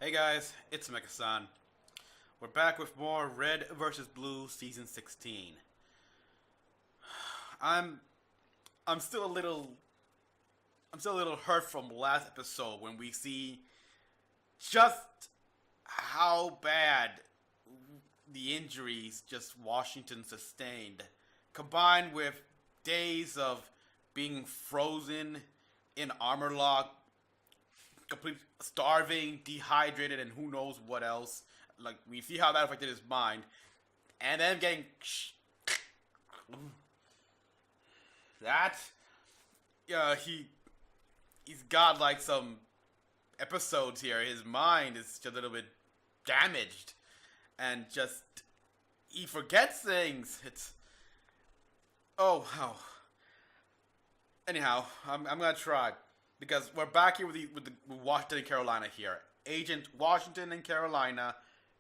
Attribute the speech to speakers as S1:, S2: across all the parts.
S1: Hey guys, it's Mecha-san. We're back with more Red vs. Blue Season 16. I'm still a little hurt from last episode when we see just how bad the injuries just Washington sustained, combined with days of being frozen in armor lock, complete starving, dehydrated, and who knows what else. Like, we see how that affected his mind, and then getting that. Yeah, he's got like some episodes here. His mind is just a little bit damaged, and just he forgets things. It's oh. Anyhow, I'm gonna try. Because we're back here with Washington and Carolina here. Agent Washington and Carolina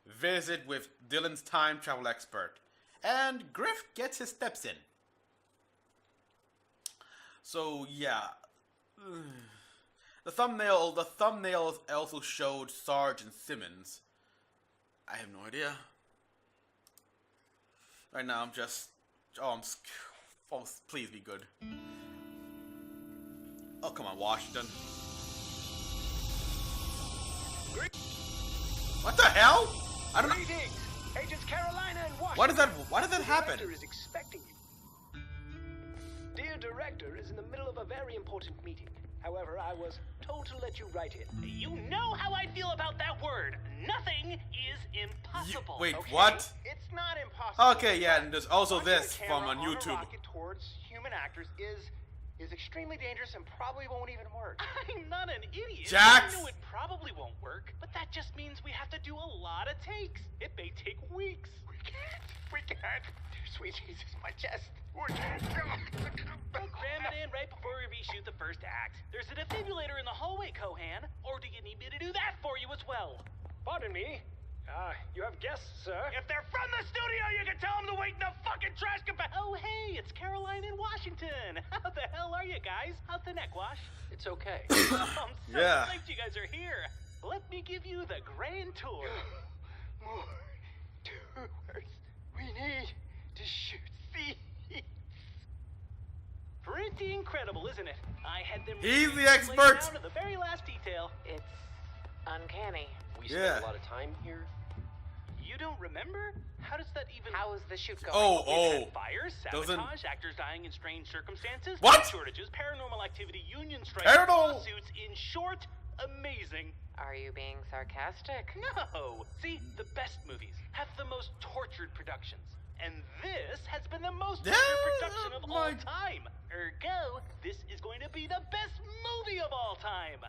S1: visit with Dylan's time travel expert. And Griff gets his steps in. So, yeah. The thumbnail also showed Sarge and Simmons. I have no idea. Right now I'm just... Oh, please be good. Oh, come on, Washington. What the hell? I don't know.
S2: Greetings, Agents Carolina and Washington.
S1: Why did that happen?
S2: The director is expecting you. Dear director is in the middle of a very important meeting. However, I was told to let you right in.
S3: You know how I feel about that word. Nothing is impossible.
S1: Wait,
S2: Okay?
S1: what?
S2: It's not impossible.
S1: Okay, yeah, and there's also
S2: Launching
S1: this
S2: a
S1: from
S2: camera
S1: on YouTube.
S2: A rocket towards human actors is extremely dangerous and probably won't even work.
S3: I'm not an idiot.
S1: Jax!
S3: I know it probably won't work, but that just means we have to do a lot of takes. It may take weeks.
S2: We can't. Dear sweet Jesus, my chest.
S3: We'll cram it in right before we reshoot the first act. There's a defibrillator in the hallway, Kohan. Or do you need me to do that for you as well?
S2: Pardon me. You have guests, sir.
S3: If they're from the studio, you can tell them to wait in the fucking trash compactor. Oh, hey, it's Caroline in Washington. How the hell are you guys? How's the neck wash?
S2: It's okay.
S3: I'm so
S1: Yeah.
S3: psyched you guys are here. Let me give you the grand tour.
S2: More tours. We need to shoot scenes.
S3: Pretty incredible, isn't it? I had them
S1: He's the
S3: laid
S1: expert.
S3: down to the very last detail.
S4: It's uncanny.
S2: We
S1: Yeah.
S2: spent a lot of time here.
S3: You don't remember? How does that even...
S4: How is the shoot going?
S1: Oh.
S3: Fires,
S1: Doesn't-
S3: sabotage, actors dying in strange circumstances,
S1: What?
S3: shortages, paranormal activity, union strikes,
S1: Paranormal-
S3: lawsuits. In short, amazing.
S4: Are you being sarcastic?
S3: No! See, the best movies have the most tortured productions. And this has been the most tortured production of all time. Ergo, this is going to be the best movie of all time.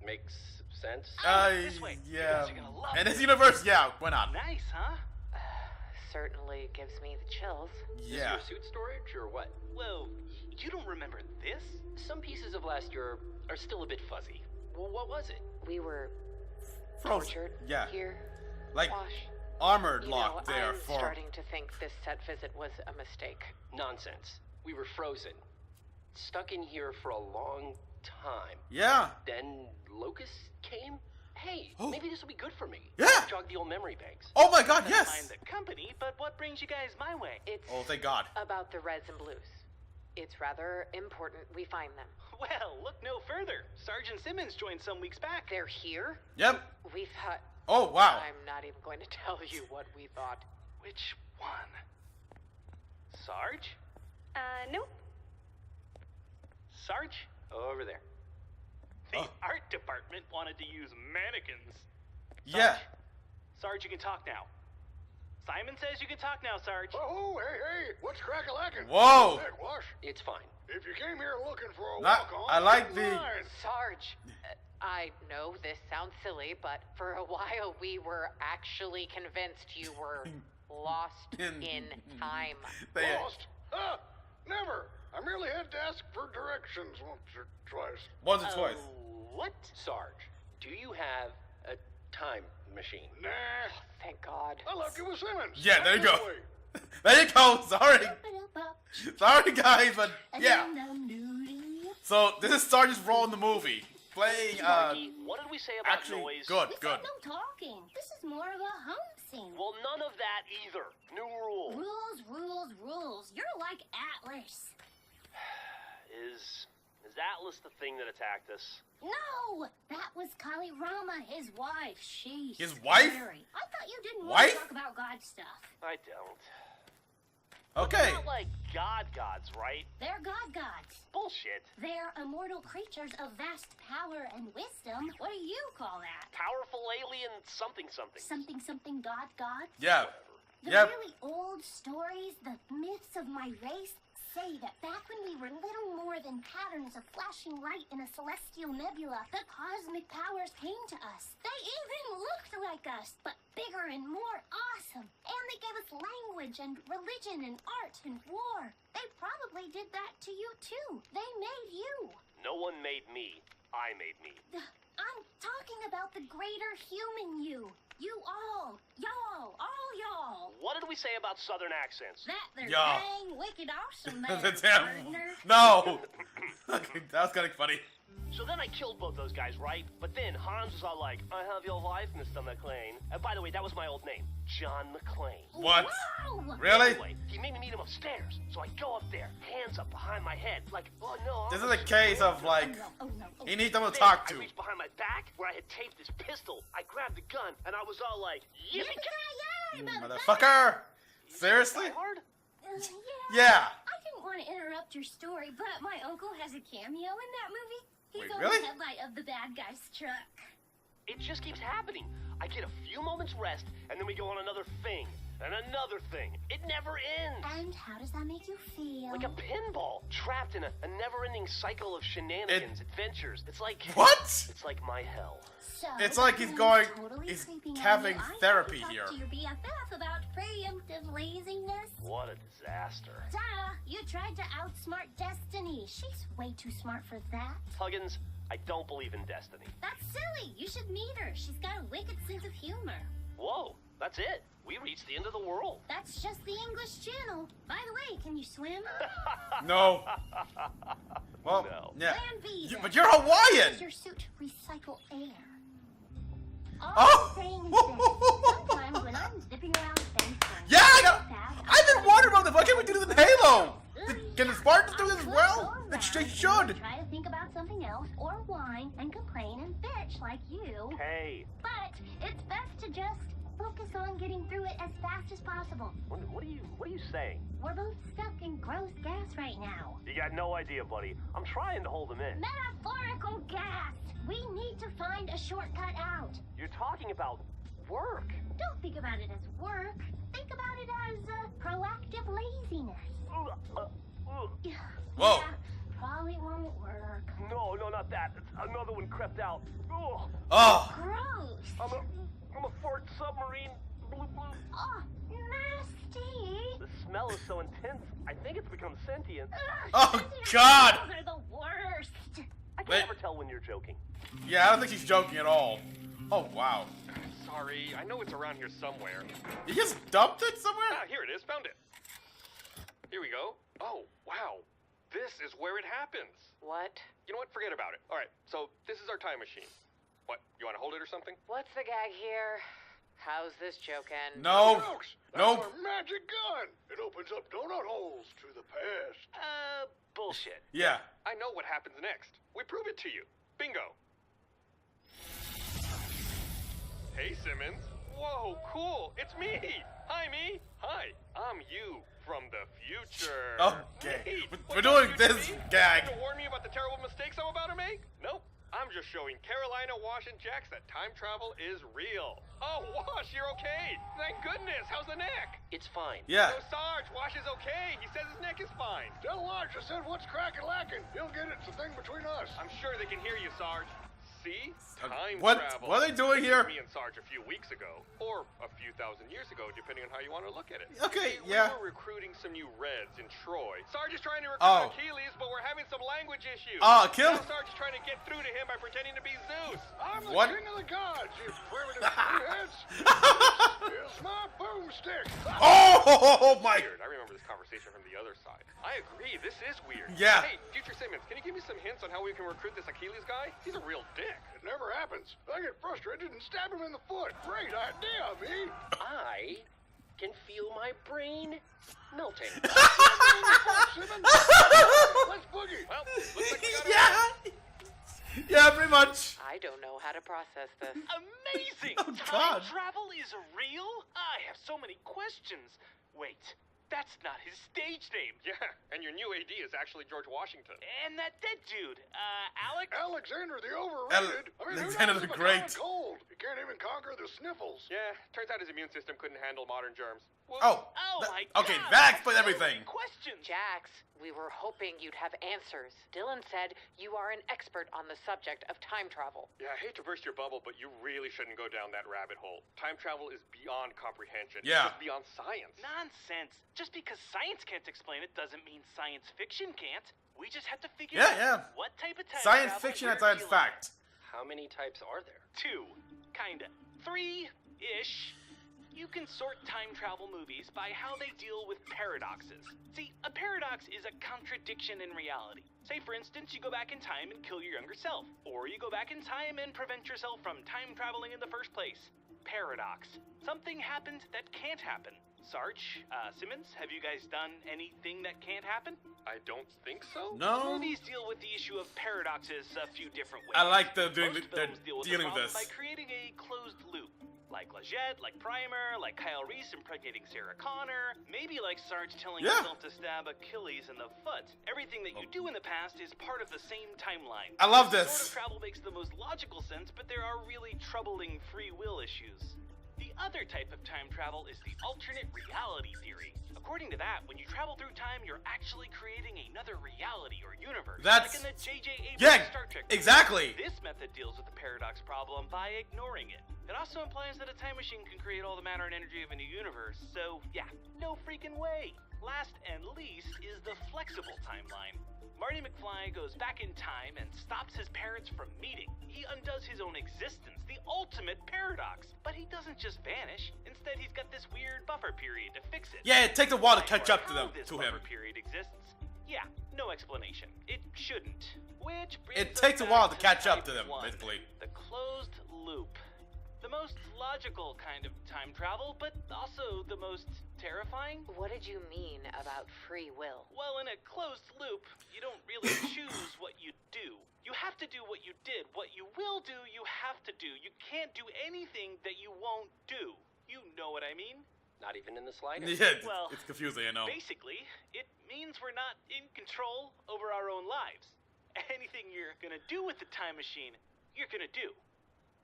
S2: Makes sense.
S3: This way. You
S1: Yeah.
S3: guys are gonna love
S1: And this
S3: this.
S1: universe, yeah, why not?
S3: Nice, huh?
S4: Certainly gives me the chills.
S1: Yeah.
S2: Suit storage or what?
S3: Well, you don't remember this?
S2: Some pieces of last year are still a bit fuzzy. Well, what was it?
S4: We were
S1: Frozen.
S4: tortured
S1: Yeah.
S4: here.
S1: Like
S4: Wash.
S1: armored
S4: You
S1: lock
S4: know,
S1: there
S4: I'm
S1: for.
S4: starting to think this set visit was a mistake.
S2: Nonsense. We were frozen. Stuck in here for a long time.
S1: Yeah.
S2: Then Locust came? Hey,
S1: Oh.
S2: maybe this will be good for me.
S1: Yeah.
S2: Jog the old memory banks.
S1: Oh my God,
S3: Don't
S1: yes.
S3: mind the company, but what brings you guys my way?
S4: It's
S1: Oh, thank God.
S4: about the reds and blues. It's rather important we find them.
S3: Well, look no further. Sergeant Simmons joined some weeks back.
S4: They're here?
S1: Yep.
S4: We thought...
S1: Oh wow.
S4: I'm not even going to tell you what we thought.
S3: Which one? Sarge?
S5: Nope.
S3: Sarge?
S2: Over there.
S3: The
S1: Oh.
S3: art department wanted to use mannequins.
S1: Yeah.
S3: Sarge, you can talk now. Simon says you can talk now, Sarge.
S6: Oh, hey, what's crack-a-lackin'?
S1: Whoa.
S6: Hey, Wash,
S2: It's fine.
S6: if you came here looking for a
S1: Not-
S6: walk-on,
S1: I like
S6: it's
S1: the-
S6: mine.
S4: Sarge, I know this sounds silly, but for a while we were actually convinced you were lost in time.
S1: They-
S6: Lost? Never. I merely had to ask for directions once or twice.
S1: Once or twice.
S3: What?
S2: Sarge, do you have a time machine?
S6: Nah,
S4: Thank God.
S6: I left you with Simmons.
S1: Yeah, there you go.
S6: Anyway,
S1: There you go. Sorry. Sorry, guys, but yeah. So this is Sarge's role in the movie. playing,
S3: Sparky, what did we say about
S1: actually
S3: noise?
S1: good,
S5: We
S1: good.
S5: said no talking. This is more of a home scene.
S3: Well, none of that either. New rule.
S5: Rules. You're like Atlas.
S3: Is Atlas the thing that attacked us?
S5: No, that was Kali Rama, his wife. She's
S1: His wife?
S5: scary. I thought you didn't want
S1: Wife?
S5: to talk about God stuff.
S3: I don't.
S1: Okay.
S3: Not like gods, right?
S5: They're gods.
S3: Bullshit.
S5: They're immortal creatures of vast power and wisdom. What do you call that?
S3: Powerful alien something.
S5: Something God?
S1: Yeah.
S5: The
S1: Yep.
S5: really old stories, the myths of my race, say that back when we were little more than patterns of flashing light in a celestial nebula, the cosmic powers came to us. They even looked like us, but bigger and more awesome. And they gave us language and religion and art and war. They probably did that to you too. They made you.
S3: No one made me. I made me.
S5: I'm talking about the greater human you. You all. Y'all. All y'all.
S3: What did we say about southern accents?
S5: That they're
S1: Yeah.
S5: dang wicked awesome
S1: The
S5: there,
S1: damn.
S5: partner.
S1: No. Okay, that was kind of funny.
S3: So then I killed both those guys, right? But then Hans was all like, I have your wife, Mr. McClane. And by the way, that was my old name, John McClane.
S1: What?
S5: Wow.
S1: Really?
S3: Anyway, he made me meet him upstairs. So I go up there, hands up behind my head, like, oh no.
S1: This is a case of like
S5: Oh no.
S1: he needs someone to
S3: Then
S1: talk to.
S3: I reached behind my back where I had taped this pistol. I grabbed the gun, and I was all like,
S5: Yippee-ki-yay,
S1: Motherfucker! Seriously?
S3: hard?
S1: Yeah.
S5: I didn't want to interrupt your story, but my uncle has a cameo in that movie. He's
S1: Wait,
S5: on
S1: really?
S5: the headlight of the bad guy's truck.
S3: It just keeps happening. I get a few moments rest, and then we go on another thing, and another thing. It never ends.
S5: And how does that make you feel?
S3: Like a pinball, trapped in a never-ending cycle of shenanigans, adventures. It's like...
S1: What?
S3: It's like my hell.
S5: So,
S1: It's like he's
S5: that
S1: going-
S5: means totally
S1: he's
S5: creeping on
S1: having
S5: you. I have
S1: therapy
S5: to talk
S1: here.
S5: To your BFF about preemptive laziness.
S3: What a disaster.
S5: Duh! You tried to outsmart Destiny. She's way too smart for that.
S3: Huggins, I don't believe in destiny.
S5: That's silly. You should meet her. She's got a wicked sense of humor.
S3: Whoa, that's it. We reached the end of the world.
S5: That's just the English Channel. By the way, can you swim?
S1: No. Well,
S3: No.
S1: yeah.
S5: Plan B, then.
S1: But you're
S5: Does
S1: Hawaiian.
S5: your suit recycle air? All
S1: Oh.
S5: I'm saying is this. Sometimes when I'm zipping around space,
S1: Yeah, I know. I've been wondering about why can't we do this in Halo? Can the Spartans do this as well? They should.
S5: Try to think about something else, or whine and complain and bitch like you.
S3: Hey,
S5: But it's best to just focus on getting through it as fast as possible.
S3: what are you saying?
S5: We're both stuck in gross gas right now.
S3: You got no idea, buddy. I'm trying to hold them in.
S5: Metaphorical gas! We need to find a shortcut out.
S3: You're talking about work.
S5: Don't think about it as work. Think about it as proactive laziness.
S3: Whoa.
S1: Whoa.
S5: Yeah, probably won't work.
S3: No, not that. Another one crept out. Ugh.
S1: Oh.
S5: Gross.
S3: I'm a fart submarine. Bloop, bloop.
S5: Oh, nasty.
S3: The smell is so intense, I think it's become sentient.
S5: Ugh,
S1: Oh,
S5: sentient
S1: God.
S5: animals are the worst.
S3: I can
S1: Wait.
S3: never tell when you're joking.
S1: Yeah, I don't think she's joking at all. Oh wow.
S7: Sorry, I know it's around here somewhere.
S1: You just dumped it somewhere?
S7: Ah, here it is, found it. Here we go. Oh, wow. This is where it happens.
S4: What?
S7: You know what? Forget about it. All right, so this is our time machine. What, you want to hold it or something?
S4: What's the gag here? How's this joke end?
S1: No.
S6: Jokes. That's
S1: Nope.
S6: our magic gun. It opens up donut holes to the past.
S3: Bullshit.
S1: Yeah.
S7: I know what happens next. We prove it to you. Bingo. Hey, Simmons. Whoa, cool. It's me. Hi, me. Hi, I'm you from the future.
S1: Okay.
S7: Hey,
S1: We're
S7: what's
S1: doing
S7: up, future
S1: this
S7: me?
S1: gag.
S7: Trying to warn me about the terrible mistakes I'm about to make? Nope. I'm just showing Carolina, Wash, and Jax that time travel is real. Oh, Wash, you're okay. Thank goodness. How's the neck?
S3: It's fine.
S1: Yeah.
S7: No, Sarge, Wash is okay. He says his neck is fine.
S6: Tell Elijah said what's crackin' lacking. He'll get it. It's a thing between us.
S7: I'm sure they can hear you, Sarge. See? Time
S1: What
S7: travel.
S1: are they doing here?
S7: Me and Sarge a few weeks ago, or a few thousand years ago, depending on how you want to look at it.
S1: Okay,
S7: See,
S1: yeah.
S7: We were recruiting some new Reds in Troy. Sarge is trying to recruit
S1: Oh.
S7: Achilles, but we're having some language issues.
S1: Oh, kill.
S7: Now Sarge is trying to get through to him by pretending to be Zeus.
S6: I'm the
S1: What?
S6: king of the gods, you primitive heads. This is my boomstick.
S1: Oh my!
S7: Weird. I remember this conversation from the other side. I agree. This is weird.
S1: Yeah.
S7: Hey, future Simmons, can you give me some hints on how we can recruit this Achilles guy? He's a real dick.
S6: It never happens. I get frustrated and stab him in the foot. Great idea, me.
S8: I can feel my brain melting.
S6: Simmons. Let's boogie.
S7: Well, looks like we got a
S1: Yeah. Yeah, pretty much.
S4: I don't know how to process this.
S3: Amazing!
S1: Oh,
S3: Time
S1: God.
S3: travel is real? I have so many questions. Wait, that's not his stage name.
S7: Yeah, and your new AD is actually George Washington.
S3: And that dead dude, Alex?
S6: Alexander the Overrated. I mean, who
S1: Alexander
S6: knows
S1: the
S6: if a
S1: Great.
S6: common cold? He can't even conquer the sniffles.
S7: Yeah, turns out his immune system couldn't handle modern germs. Whoops.
S1: Oh.
S3: Oh
S1: that-
S3: my
S1: okay,
S3: God!
S1: that
S3: I have
S1: explains
S3: so
S1: everything.
S3: many questions.
S4: Jax, we were hoping you'd have answers. Dylan said you are an expert on the subject of time travel.
S7: Yeah, I hate to burst your bubble, but you really shouldn't go down that rabbit hole. Time travel is beyond comprehension.
S1: Yeah.
S7: It's just beyond science.
S3: Nonsense. Just because science can't explain it doesn't mean science fiction can't. We just have to figure
S1: Yeah,
S3: out
S1: yeah.
S3: what type of time
S1: Science
S3: travel
S1: fiction
S3: we're
S1: and science
S3: dealing
S1: fact.
S8: How many types are there?
S3: with. 2, kinda. 3-ish. You can sort time travel movies by how they deal with paradoxes. See, a paradox is a contradiction in reality. Say, for instance, you go back in time and kill your younger self. Or you go back in time and prevent yourself from time traveling in the first place. Paradox. Something happened that can't happen. Sarge, Simmons, have you guys done anything that can't happen?
S7: I don't think so.
S1: No.
S3: Movies deal with the issue of paradoxes a few different ways.
S1: I like the doing
S3: Most
S1: they're
S3: films deal with the
S1: dealing with
S3: problem
S1: this.
S3: by creating a closed loop. Like Leggett, like Primer, like Kyle Reese impregnating Sarah Connor, maybe like Sarge telling
S1: Yeah.
S3: himself to stab Achilles in the foot. Everything that you do in the past is part of the same timeline.
S1: I love
S3: Sort
S1: this.
S3: of travel makes the most logical sense, but there are really troubling free will issues. The other type of time travel is the alternate reality theory. According to that, when you travel through time, you're actually creating another reality or universe.
S1: That's-
S3: like in the J.J. Abrams
S1: Yeah,
S3: Star Trek.
S1: exactly.
S3: This method deals with the paradox problem by ignoring it. It also implies that a time machine can create all the matter and energy of a new universe, so yeah, no freaking way. Last and least is the flexible timeline. Marty McFly goes back in time and stops his parents from meeting. He undoes his own existence, the ultimate paradox. But he doesn't just vanish. Instead, he's got this weird buffer period to fix it.
S1: Yeah, it takes a while to
S3: As
S1: catch
S3: for
S1: up to
S3: how
S1: them
S3: this
S1: to
S3: buffer
S1: him.
S3: period exists, yeah, no explanation. It shouldn't. Which brings
S1: It
S3: us
S1: takes a
S3: back
S1: while to catch up
S3: type
S1: to them,
S3: 1,
S1: basically.
S3: the closed loop. The most logical kind of time travel, but also the most terrifying.
S4: What did you mean about free will?
S3: Well, in a closed loop, you don't really choose what you do. You have to do what you did. What you will do, you have to do. You can't do anything that you won't do. You know what I mean?
S8: Not even in the slightest.
S1: Yeah,
S3: Well,
S1: it's confusing, I know.
S3: Basically, it means we're not in control over our own lives. Anything you're gonna do with the time machine, you're gonna do.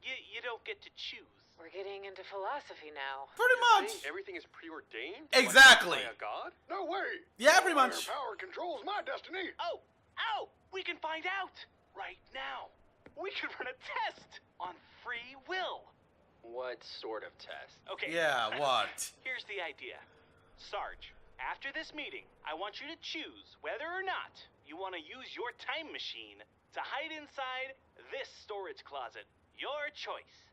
S3: You don't get to choose.
S4: We're getting into philosophy now.
S1: Pretty much.
S7: Saying everything is preordained?
S1: Exactly.
S7: By a god?
S6: No way.
S1: Yeah, pretty
S6: No
S1: much.
S6: higher power controls my destiny.
S3: Oh, we can find out right now. We could run a test on free will.
S8: What sort of test?
S3: Okay.
S1: Yeah, what?
S3: Here's the idea. Sarge, after this meeting, I want you to choose whether or not you want to use your time machine to hide inside this storage closet. Your choice.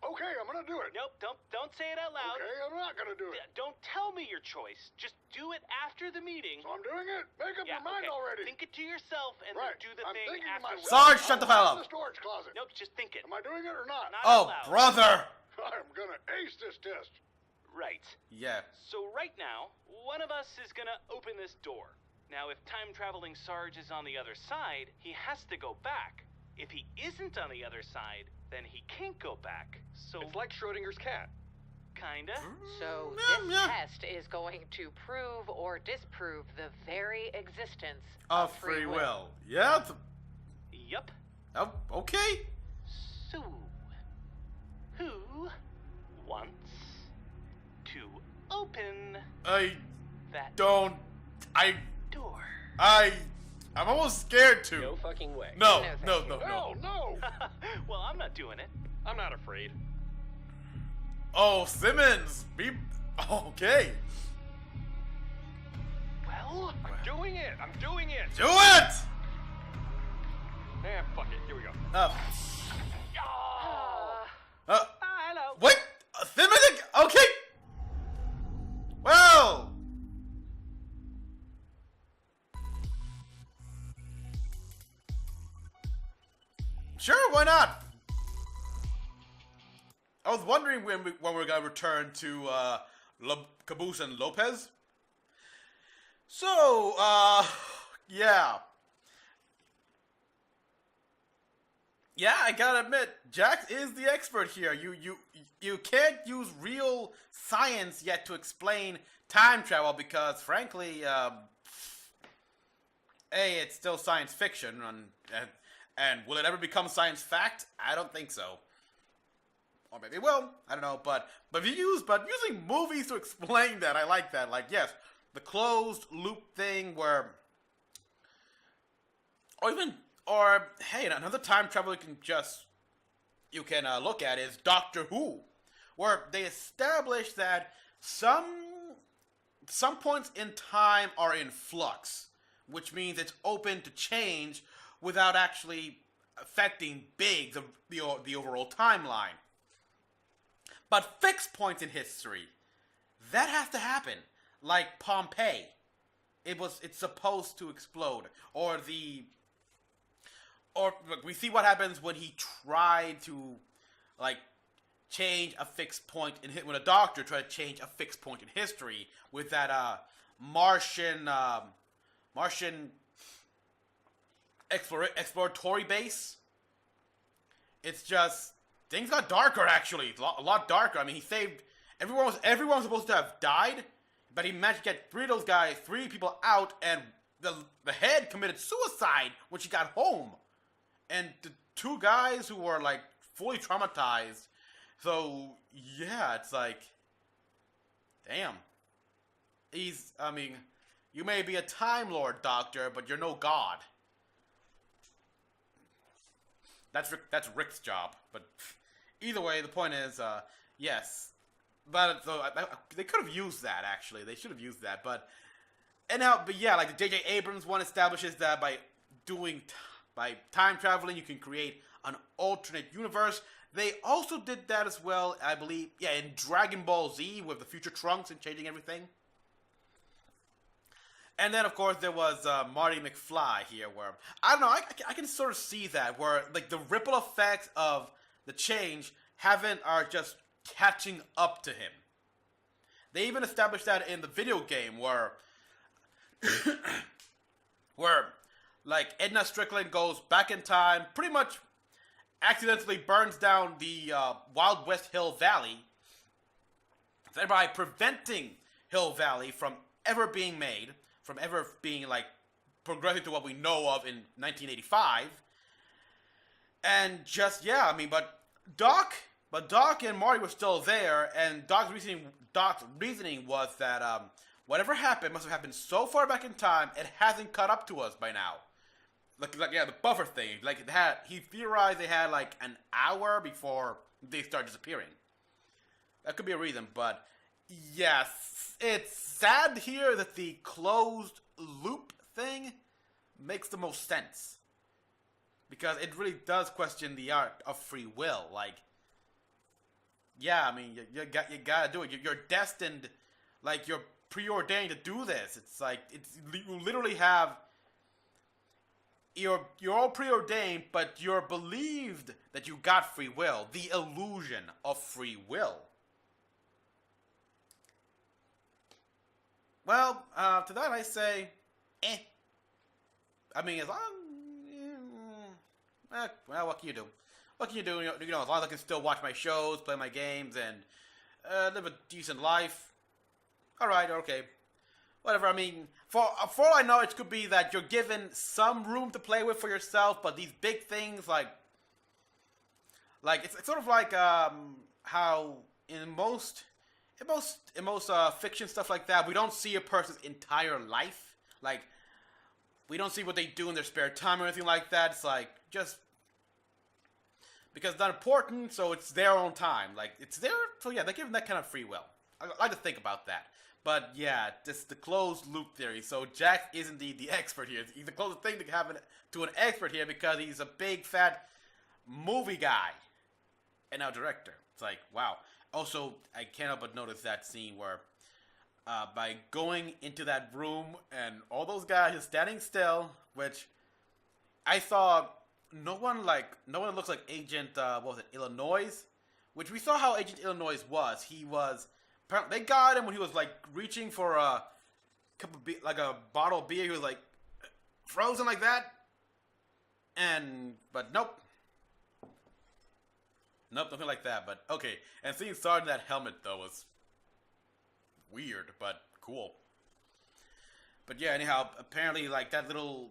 S6: Okay, I'm gonna do it.
S3: Nope, don't say it out loud.
S6: Okay, I'm not gonna do it.
S3: Don't tell me your choice. Just do it after the meeting.
S6: So I'm doing it. Make up
S3: Yeah,
S6: your mind
S3: okay.
S6: already.
S3: Think it to yourself and
S6: Right.
S3: then do the
S6: I'm
S3: thing
S6: thinking to
S3: afterwards.
S6: myself.
S1: Sarge, shut the hell
S6: In
S1: up.
S6: the storage closet.
S3: Nope, just think it.
S6: Am I doing it or not?
S3: Not
S1: Oh,
S3: out loud.
S1: brother.
S6: I'm gonna ace this test.
S3: Right.
S1: Yeah.
S3: So right now, one of us is gonna open this door. Now, if time-traveling Sarge is on the other side, he has to go back. If he isn't on the other side, then he can't go back. So,
S7: It's like Schrodinger's cat.
S3: kinda.
S4: So
S1: Yeah,
S4: this
S1: yeah.
S4: test is going to prove or disprove the very existence
S1: Of free will. Yeah.
S3: Yup.
S1: Oh, okay.
S3: So, who wants to open
S1: I
S3: that
S1: don't.
S3: door?
S1: I'm almost scared to.
S8: No fucking way.
S1: No,
S4: No,
S1: no,
S4: thank
S1: no,
S4: you.
S1: no.
S6: No, no!
S3: Well, I'm not doing it. I'm not afraid.
S1: Oh, Simmons! Be okay.
S3: Well,
S7: I'm doing it! I'm doing it!
S1: Do it!
S7: Fuck it. Here we go.
S3: hello.
S1: Wait! Simmons? Okay! Well! Sure, why not? I was wondering when we're gonna return to Caboose and Lopez. So, yeah. Yeah, I gotta admit, Jax is the expert here. You can't use real science yet to explain time travel because, frankly, A, it's still science fiction, and will it ever become science fact? I don't think so. Or maybe it will. I don't know. But using movies to explain that, I like that. Like, yes, the closed loop thing where, or hey, another time travel you can look at is Doctor Who, where they establish that some points in time are in flux, which means it's open to change without actually affecting the overall timeline. But fixed points in history, that has to happen. Like Pompeii, it's supposed to explode, or we see what happens when he tried to change a fixed point when a doctor tried to change a fixed point in history with that Martian exploratory base. It's just things got darker, actually. A lot darker. I mean, he saved everyone was supposed to have died, but he managed to get three people out, and the head committed suicide when she got home, and the two guys who were fully traumatized. So yeah, it's damn. You may be a Time Lord, Doctor, but you're no god. That's Rick's job, but either way, the point is, yes. But so they could have used that, actually. They should have used that, but yeah, the J.J. Abrams one establishes that by time traveling, you can create an alternate universe. They also did that as well, I believe, in Dragon Ball Z with the future Trunks and changing everything. And then, of course, there was Marty McFly here, where, I don't know, I can sort of see that, where, the ripple effects of the change are just catching up to him. They even established that in the video game, where, Edna Strickland goes back in time, pretty much accidentally burns down the Wild West Hill Valley, thereby preventing Hill Valley from ever being made, from ever being, progressing to what we know of in 1985. And just, yeah, but Doc and Marty were still there, and Doc's reasoning was that whatever happened must have happened so far back in time, it hasn't caught up to us by now. The buffer thing. He theorized they had, an hour before they start disappearing. That could be a reason, but yes, it's sad here that the closed loop thing makes the most sense. Because it really does question the art of free will. Yeah, you gotta do it. You're destined, you're preordained to do this. You literally have, you're all preordained, but you're believed that you got free will. The illusion of free will. Well, to that I say, eh. As long... well, what can you do? What can you do? As long as I can still watch my shows, play my games, and live a decent life. Alright, okay. Whatever, for all I know, it could be that you're given some room to play with for yourself, but these big things, it's sort of how in most fiction stuff like that, we don't see a person's entire life. we don't see what they do in their spare time or anything like that. It's like, just because it's not important, so it's their own time. Like, it's their, so yeah, they give them that kind of free will. I like to think about that. But yeah, this the closed loop theory. So Jax is indeed the expert here. He's the closest thing to having to an expert here because he's a big fat movie guy and now director. It's like, wow. Also, I can't help but notice that scene where by going into that room and all those guys just standing still, which I saw no one looks like Agent what was it, Illinois, which we saw how Agent Illinois was. He was, they got him when he was like reaching for a cup of beer, like a bottle of beer. He was like frozen like that, but nope, nothing like that. But okay, and seeing Sarge in that helmet though was weird, but cool. But yeah, anyhow, apparently like that little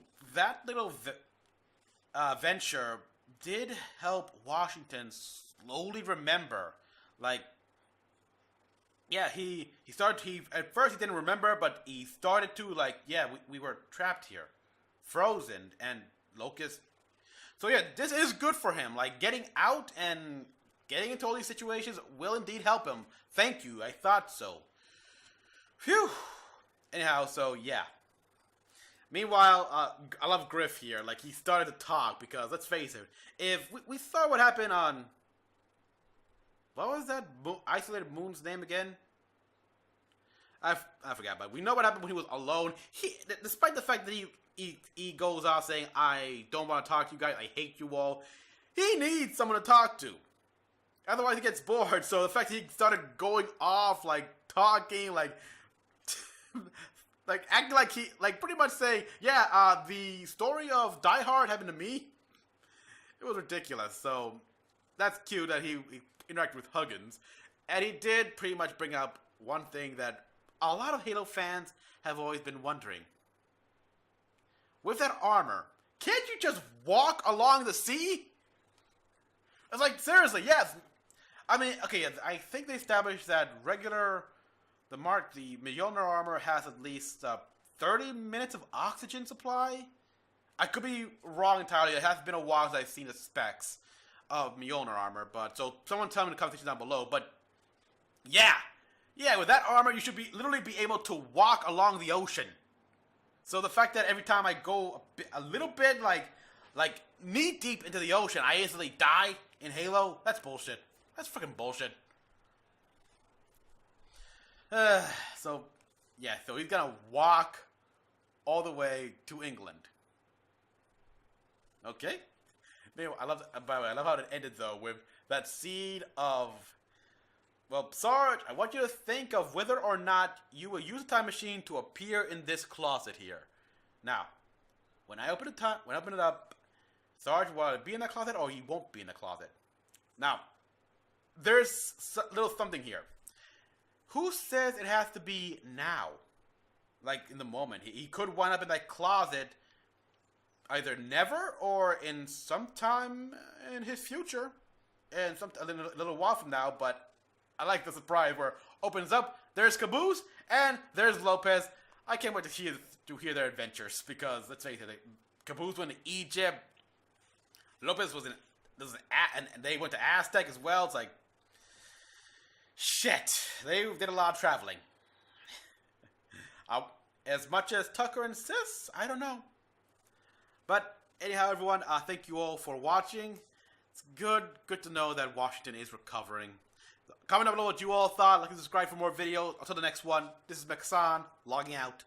S1: venture did help Washington slowly remember. Like, yeah, he at first he didn't remember, but he started to, like, yeah, we were trapped here, frozen, and Locust. So yeah, this is good for him. Like, getting out and getting into all these situations will indeed help him. Thank you, I thought so. Phew. Anyhow, so yeah. Meanwhile, I love Griff here. Like, he started to talk because, let's face it, if we saw what happened on, what was that isolated moon's name again? I forgot, but we know what happened when he was alone. Despite the fact that he goes out saying, I don't want to talk to you guys, I hate you all, he needs someone to talk to. Otherwise he gets bored, so the fact that he started going off, like, talking, like, like, acting like he, like, pretty much saying, yeah, the story of Die Hard happened to me. It was ridiculous, so that's cute that he interacted with Huggins. And he did pretty much bring up one thing that a lot of Halo fans have always been wondering. With that armor, can't you just walk along the sea? It's like, seriously, yes. I mean, okay, I think they established that the Mjolnir armor has at least 30 minutes of oxygen supply. I could be wrong entirely. It has been a while since I've seen the specs of Mjolnir armor, but so someone tell me in the comment section down below. But yeah, with that armor, you should literally be able to walk along the ocean. So the fact that every time I go a little bit like knee deep into the ocean, I instantly die in Halo, that's bullshit. That's freaking bullshit. So he's gonna walk all the way to England. Okay. Anyway, by the way, I love how it ended though with that scene of, well, Sarge, I want you to think of whether or not you will use a time machine to appear in this closet here. Now, when I open it up, Sarge will either be in that closet or he won't be in the closet. Now, there's a little something here. Who says it has to be now? Like, in the moment. He could wind up in that closet either never or in some time in his future. And a little while from now, but I like the surprise where it opens up, there's Caboose, and there's Lopez. I can't wait to hear their adventures, because, let's face it, Caboose went to Egypt, Lopez was and they went to Aztec as well. It's like, shit, they did a lot of traveling. As much as Tucker insists, I don't know. But anyhow, everyone, thank you all for watching. It's good to know that Washington is recovering. Comment down below what you all thought. Like and subscribe for more videos. Until the next one, this is Mecha-san, logging out.